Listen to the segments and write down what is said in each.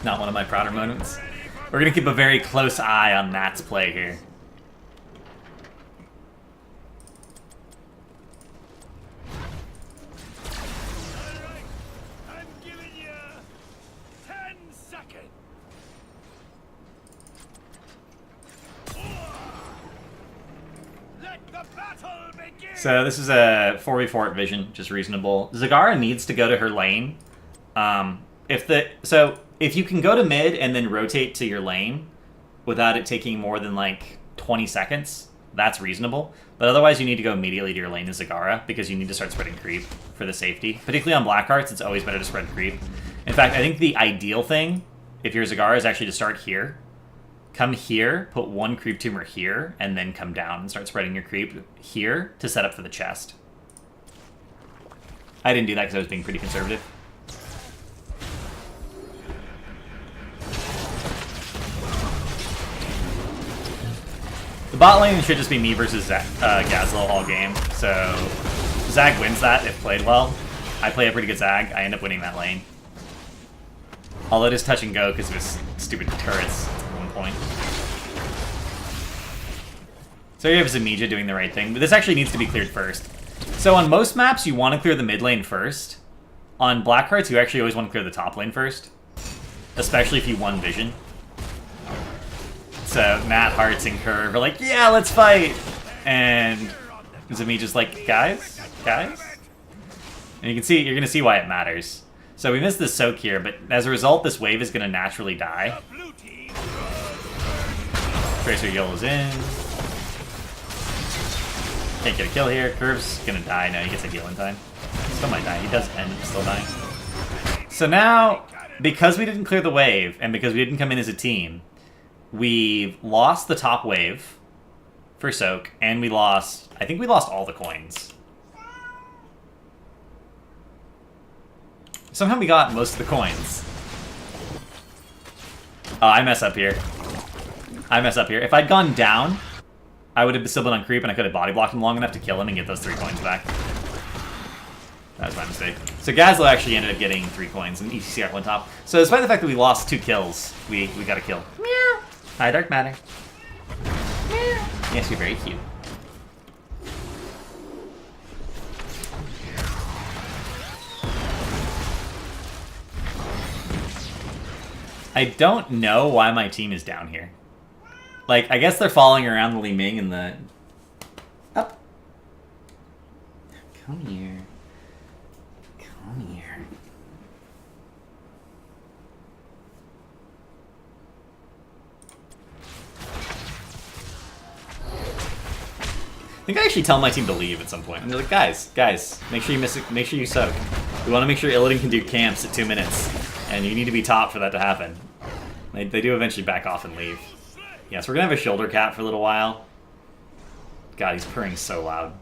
Not one of my prouder moments. We're gonna keep a very close eye on Nat's play here. So this is a 4v4 at vision, just reasonable. Zagara needs to go to her lane. If you can go to mid and then rotate to your lane without it taking more than like 20 seconds, that's reasonable. But otherwise you need to go immediately to your lane as Zagara because you need to start spreading creep for the safety. Particularly on black hearts, it's always better to spread creep. In fact, I think the ideal thing, if you're Zagara, is actually to start here. Come here, put one creep tumor here, and then come down and start spreading your creep here to set up for the chest. I didn't do that because I was being pretty conservative. The bot lane should just be me versus Gazlo all game, so Zag wins that if played well. I play a pretty good Zag, I end up winning that lane. Although it is touch and go because of his stupid turrets. Point. So you have Zamija doing the right thing, but this actually needs to be cleared first. So on most maps, you want to clear the mid lane first. On Blackhearts, you actually always want to clear the top lane first, especially if you won vision. So Nat, Hearts, and Curve are like, yeah, let's fight! And Zamija's like, guys? And you can see, you're going to see why it matters. So we missed this soak here, but as a result, this wave is going to naturally die. Tracer YOLO's in. Can't get a kill here. Curve's gonna die. No, he gets a heal in time. Still might die. He does end up still dying. So now, because we didn't clear the wave, and because we didn't come in as a team, we've lost the top wave for soak, and we lost... I think we lost all the coins. Somehow we got most of the coins. Oh, I mess up here. If I'd gone down, I would have still been on creep and I could have body blocked him long enough to kill him and get those 3 coins back. That was my mistake. So Gazlo actually ended up getting 3 coins and ECCR went top. So despite the fact that we lost 2 kills, we got a kill. Meow. Hi, Dark Matter. Meow. Yes, you're very cute. I don't know why my team is down here. Like, I guess they're following around the Li Ming and the... Up. Come here. Come here. I think I actually tell my team to leave at some point. And they're like, guys, make sure you miss it, make sure you soak. We want to make sure Illidan can do camps at 2 minutes. And you need to be top for that to happen. They do eventually back off and leave. Yes, we're gonna have a shoulder cap for a little while. God, he's purring so loud.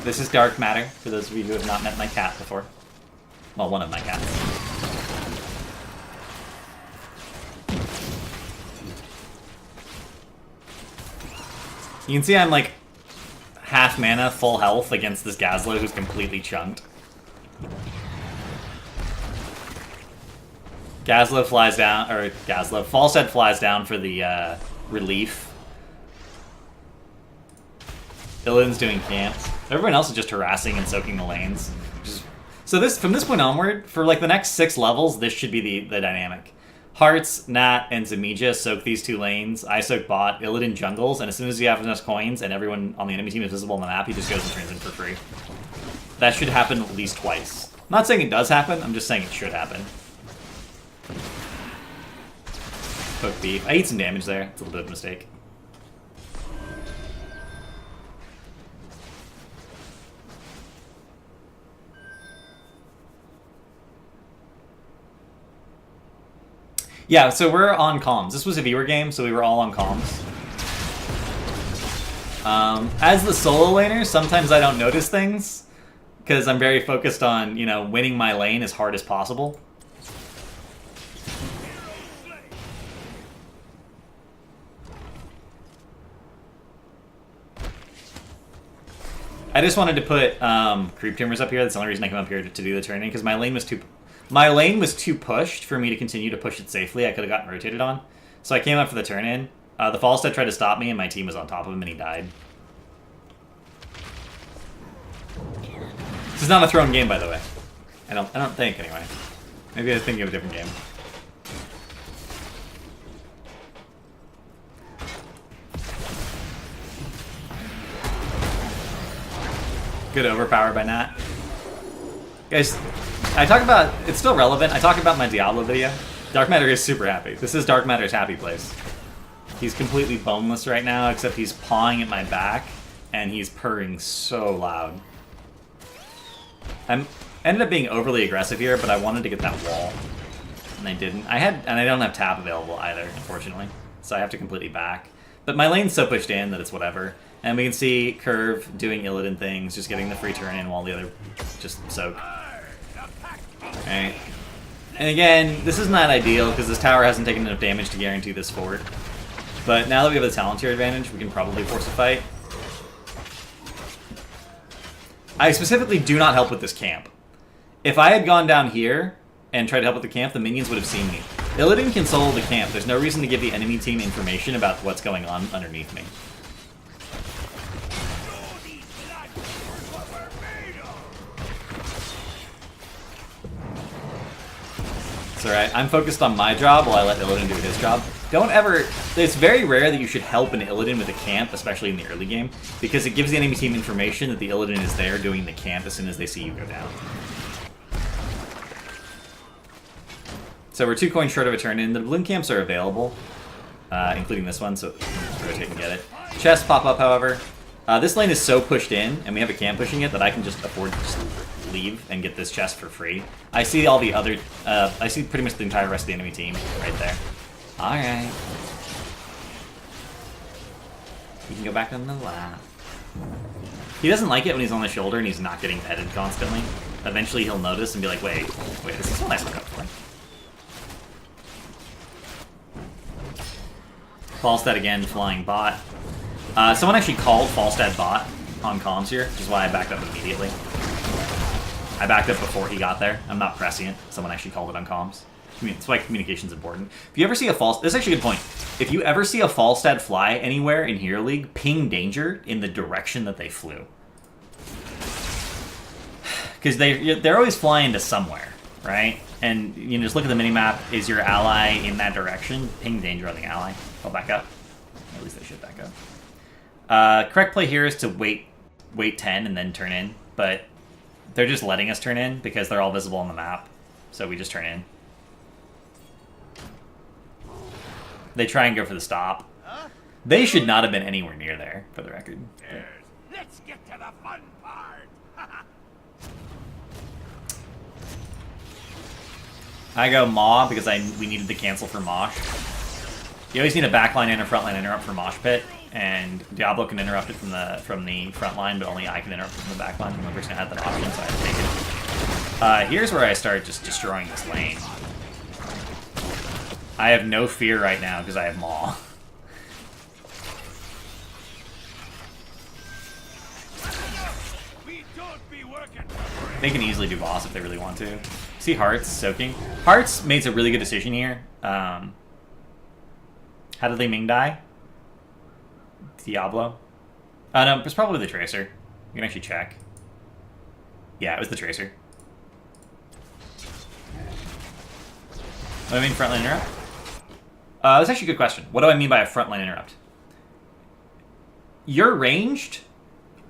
This is Dark Matter, for those of you who have not met my cat before. Well, one of my cats. You can see I'm like half mana, full health against this Gazlo who's completely chunked. Gazlo flies down, or Gazlo, Falsehead flies down for the relief. Illidan's doing camps. Everyone else is just harassing and soaking the lanes. So this, from this point onward, for like the next 6 levels, this should be the dynamic. Hearts, Nat, and Zamija soak these 2 lanes. I soak bot, Illidan jungles, and as soon as you have enough coins and everyone on the enemy team is visible on the map, he just goes and turns in for free. That should happen at least twice. I'm not saying it does happen, I'm just saying it should happen. Poke beef. I ate some damage there. It's a little bit of a mistake. Yeah, so we're on comms. This was a viewer game, so we were all on comms. As the solo laner, sometimes I don't notice things, because I'm very focused on, you know, winning my lane as hard as possible. I just wanted to put creep tumors up here. That's the only reason I came up here to do the turning, because my lane was too pushed for me to continue to push it safely. I could have gotten rotated on. So I came up for the turn in. The Falstad tried to stop me, and my team was on top of him, and he died. This is not a thrown game, by the way. I don't think, anyway. Maybe I was thinking of a different game. Good overpower by Nat. Guys, I talk about... It's still relevant. I talk about my Diablo video. Dark Matter is super happy. This is Dark Matter's happy place. He's completely boneless right now, except he's pawing at my back, and he's purring so loud. I ended up being overly aggressive here, but I wanted to get that wall, and I didn't. And I don't have tap available either, unfortunately, so I have to completely back. But my lane's so pushed in that it's whatever. And we can see Curve doing Illidan things, just getting the free turn in while the other just soak. Alright. And again, this is not ideal because this tower hasn't taken enough damage to guarantee this fort. But now that we have the talent tier advantage, we can probably force a fight. I specifically do not help with this camp. If I had gone down here and tried to help with the camp, the minions would have seen me. Illidan can solo the camp. There's no reason to give the enemy team information about what's going on underneath me. It's alright. I'm focused on my job while I let Illidan do his job. Don't ever... It's very rare that you should help an Illidan with a camp, especially in the early game, because it gives the enemy team information that the Illidan is there doing the camp as soon as they see you go down. So we're 2 coins short of a turn in. The balloon camps are available, including this one, so rotate and get it. Chests pop up, however. This lane is so pushed in, and we have a camp pushing it, that I can just afford to just leave and get this chest for free. I see all the other... I see pretty much the entire rest of the enemy team right there. Alright. You can go back on the lap. He doesn't like it when he's on the shoulder and he's not getting petted constantly. Eventually he'll notice and be like, wait, this is what I signed up for. Falstad again, flying bot. Someone actually called Falstad bot on comms here, which is why I backed up immediately. I backed up before he got there. I'm not prescient. Someone actually called it on comms. That's why communication's important. If you ever see a Falstad... This is actually a good point. If you ever see a Falstad fly anywhere in Hero League, ping danger in the direction that they flew. Because they're always flying to somewhere, right? And you know, just look at the minimap. Is your ally in that direction? Ping danger on the ally. I'll back up. At least they should back up. Correct play here is to wait 10 and then turn in. But they're just letting us turn in because they're all visible on the map. So we just turn in. They try and go for the stop. They should not have been anywhere near there, for the record. Let's get to the fun part. I go Maw because we needed to cancel for Mosh. You always need a backline and a frontline interrupt for Mosh Pit, and Diablo can interrupt it from the front line, but only I can interrupt it from the backline. I'm the person who had that option, so I had to take it. Here's where I start just destroying this lane. I have no fear right now because I have Maw. They can easily do boss if they really want to. See Hearts soaking. Hearts made a really good decision here. How did Li Ming die? Diablo? No, it was probably the Tracer. You can actually check. Yeah, it was the Tracer. What do I mean frontline interrupt? That's actually a good question. What do I mean by a frontline interrupt? Your ranged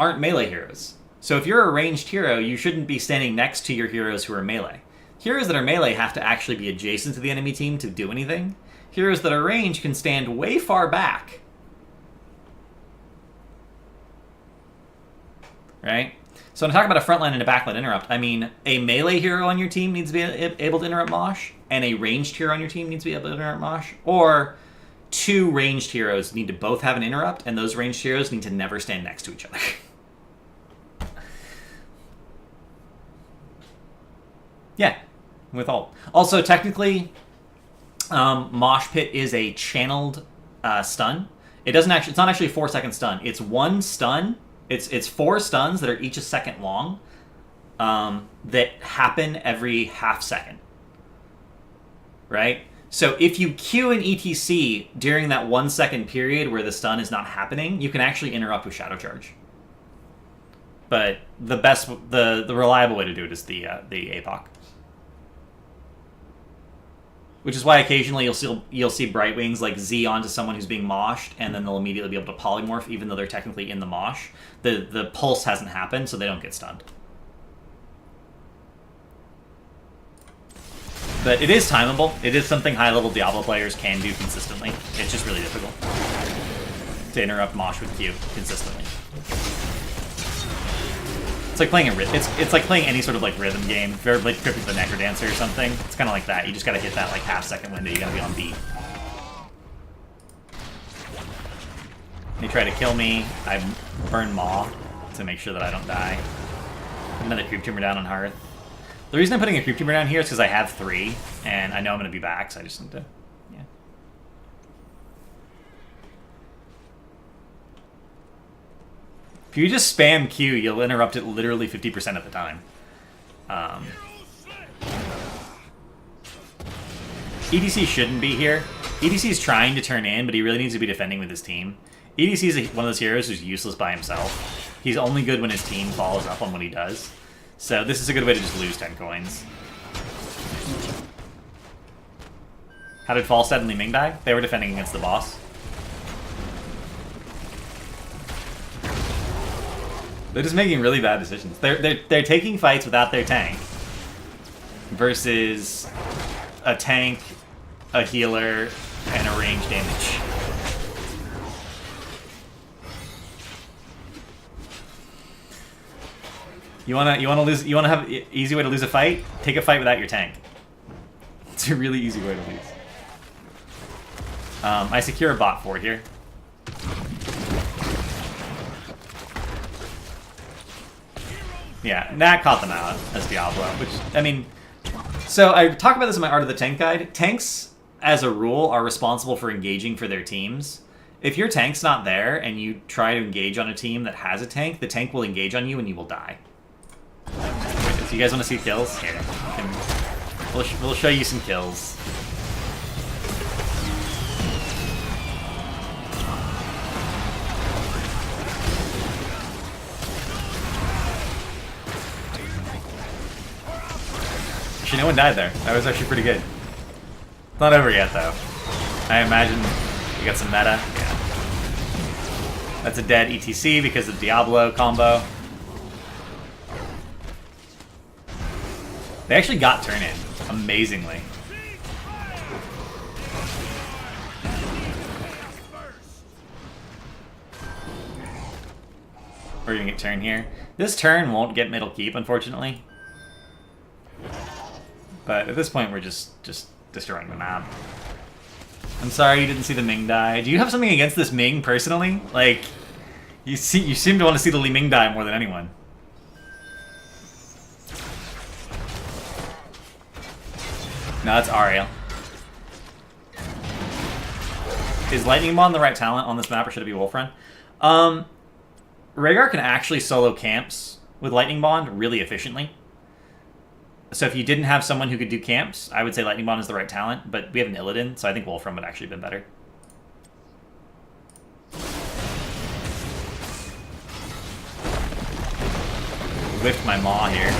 aren't melee heroes. So if you're a ranged hero, you shouldn't be standing next to your heroes who are melee. Heroes that are melee have to actually be adjacent to the enemy team to do anything. Heroes that are ranged can stand way far back. Right? So when I talk about a frontline and a backline interrupt, I mean a melee hero on your team needs to be able to interrupt Mosh, and a ranged hero on your team needs to be able to interrupt Mosh, or 2 ranged heroes need to both have an interrupt, and those ranged heroes need to never stand next to each other. Yeah, with ult. Also, technically, Mosh Pit is a channeled stun. It's not actually a 4-second stun. It's 1 stun. It's 4 stuns that are each a second long, that happen every half second. Right? So if you queue an ETC during that 1 second period where the stun is not happening, you can actually interrupt with Shadow Charge. But the reliable way to do it is the APOC. Which is why occasionally you'll see Bright Wings like Z onto someone who's being moshed, and then they'll immediately be able to polymorph even though they're technically in the mosh. The pulse hasn't happened, so they don't get stunned. But it is timeable. It is something high-level Diablo players can do consistently. It's just really difficult to interrupt mosh with Q consistently. It's like playing it's like playing any sort of like rhythm game. If you've ever played Crypt the Necrodancer or something, it's kind of like that. You just gotta hit that like half-second window. You gotta be on beat. They try to kill me. I burn Maw to make sure that I don't die. Put another Creep Tumor down on Hearth. The reason I'm putting a Creep Tumor down here is because I have 3, and I know I'm gonna be back, so I just need to, yeah. If you just spam Q, you'll interrupt it literally 50% of the time. EDC shouldn't be here. EDC is trying to turn in, but he really needs to be defending with his team. EDC is one of those heroes who's useless by himself. He's only good when his team follows up on what he does. So this is a good way to just lose 10 coins. How did Falstad and Li Ming die? They were defending against the boss. They're just making really bad decisions. They're taking fights without their tank versus a tank, a healer, and a range damage. You wanna have an easy way to lose a fight? Take a fight without your tank. It's a really easy way to lose. I secure a bot 4 here. Yeah, Nat caught them out as Diablo, which, I mean... So, I talk about this in my Art of the Tank guide. Tanks, as a rule, are responsible for engaging for their teams. If your tank's not there, and you try to engage on a team that has a tank, the tank will engage on you and you will die. So you guys want to see kills? Here. We'll show you some kills. Actually, no one died there. That was actually pretty good. It's not over yet, though. I imagine we got some meta. Yeah. That's a dead ETC because of Diablo combo. They actually got turn in, amazingly. We're gonna get turn here. This turn won't get middle keep, unfortunately. But at this point, we're just destroying the map. I'm sorry you didn't see the Ming die. Do you have something against this Ming personally? Like, you seem to want to see the Li Ming die more than anyone. No, it's Ariel. Is Lightning Bond the right talent on this map, or should it be Wolfrun? Rhaegar can actually solo camps with Lightning Bond really efficiently. So if you didn't have someone who could do camps, I would say Lightning Bond is the right talent, but we have an Illidan, so I think Wolfram would actually have been better. Whiffed my Maw here.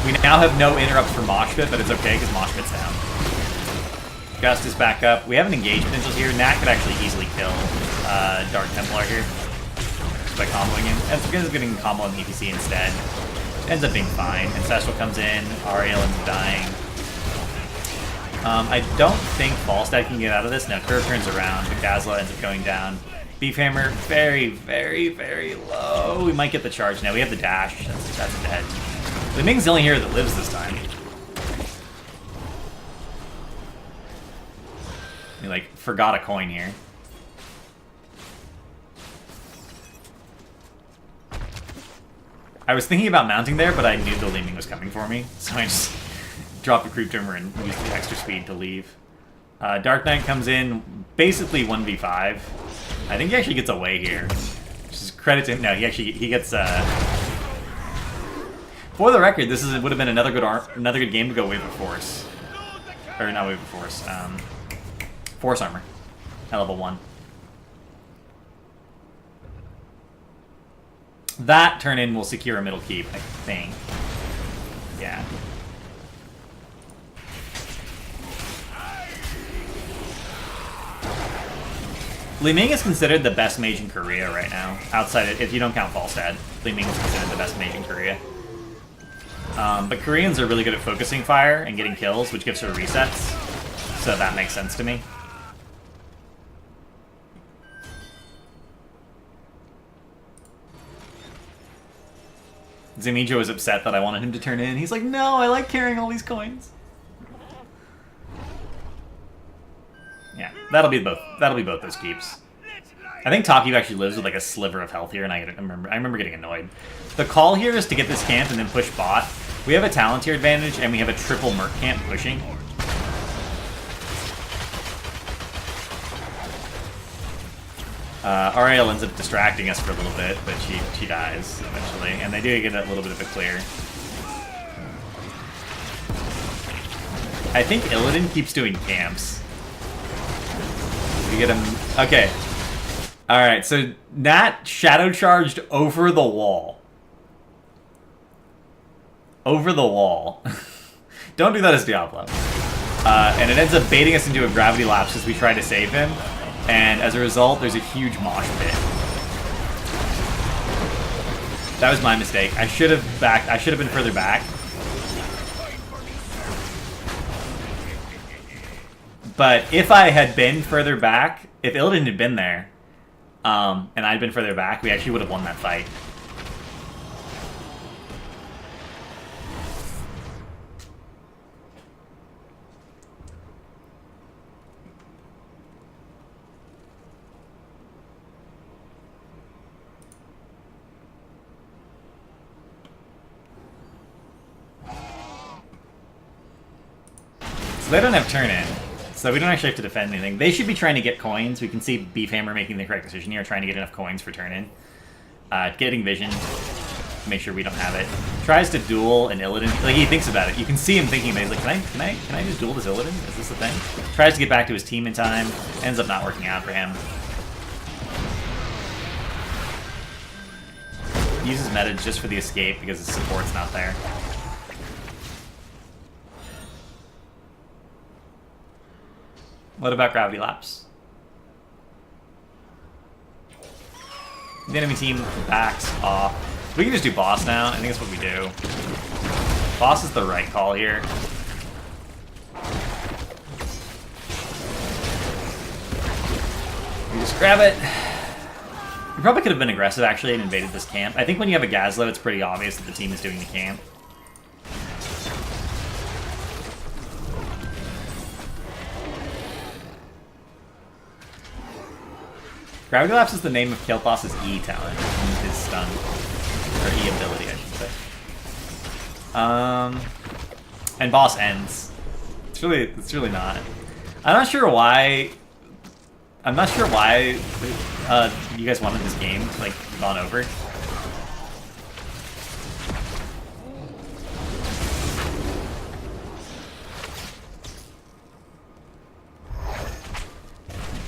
We now have no interrupts for Moshpit, but it's okay because Moshpit's down. Gust is back up. We have an engage potential here. Nat could actually easily kill Dark Templar here just by comboing him. And because of getting combo on the EPC instead. Ends up being fine. Ancestral comes in, Ariel ends up dying. I don't think Falstad can get out of this. No, Curve turns around, but Gazla ends up going down. Beefhammer, very, very, very low. We might get the charge now. We have the dash. That's dead. Li Ming's the only hero that lives this time. We, like, forgot a coin here. I was thinking about mounting there, but I knew the Li Ming was coming for me, so I just dropped the Creep Tumor and used the extra speed to leave. Dark Knight comes in, basically 1v5. I think he actually gets away here, which is credit to him. No, he gets. For the record, this would have been another good game to go Wave of Force, or not Wave of Force. Force Armor at level 1. That turn-in will secure a middle keep, I think. Yeah. Li Ming is considered the best mage in Korea right now. Outside, if you don't count Falstad, Li Ming is considered the best mage in Korea. But Koreans are really good at focusing fire and getting kills, which gives her resets. So that makes sense to me. Zimijo was upset that I wanted him to turn in. He's like, no, I like carrying all these coins. Yeah, that'll be both those keeps. I think Taki actually lives with like a sliver of health here, and I remember getting annoyed. The call here is to get this camp and then push bot. We have a talent tier advantage, and we have a triple merc camp pushing. Ariel ends up distracting us for a little bit, but she dies eventually, and they do get a little bit of a clear. I think Illidan keeps doing camps. We get him. Okay. All right. So Nat shadow charged over the wall. Over the wall. Don't do that as Diablo. And it ends up baiting us into a gravity lapse as we try to save him. And as a result, there's a huge mosh pit. That was my mistake. I should have been further back. But if I had been further back, if Illidan had been there, and I'd been further back, we actually would have won that fight. So they don't have turn-in, so we don't actually have to defend anything. They should be trying to get coins. We can see Beefhammer making the correct decision here, trying to get enough coins for turn-in. Getting vision, make sure we don't have it. Tries to duel an Illidan. Like, he thinks about it. You can see him thinking that he's like, can I just duel this Illidan? Is this the thing? Tries to get back to his team in time. Ends up not working out for him. Uses meta just for the escape because his support's not there. What about Gravity Lapse? The enemy team backs off. We can just do boss now. I think that's what we do. Boss is the right call here. We just grab it. We probably could have been aggressive, actually, and invaded this camp. I think when you have a Gazlo, it's pretty obvious that the team is doing the camp. Gravity Lapse is the name of Kael'thas's E talent, his stun. Or E ability, I should say. And boss ends. It's really not. I'm not sure why you guys wanted this game to, like, gone over.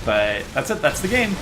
But that's it, that's the game.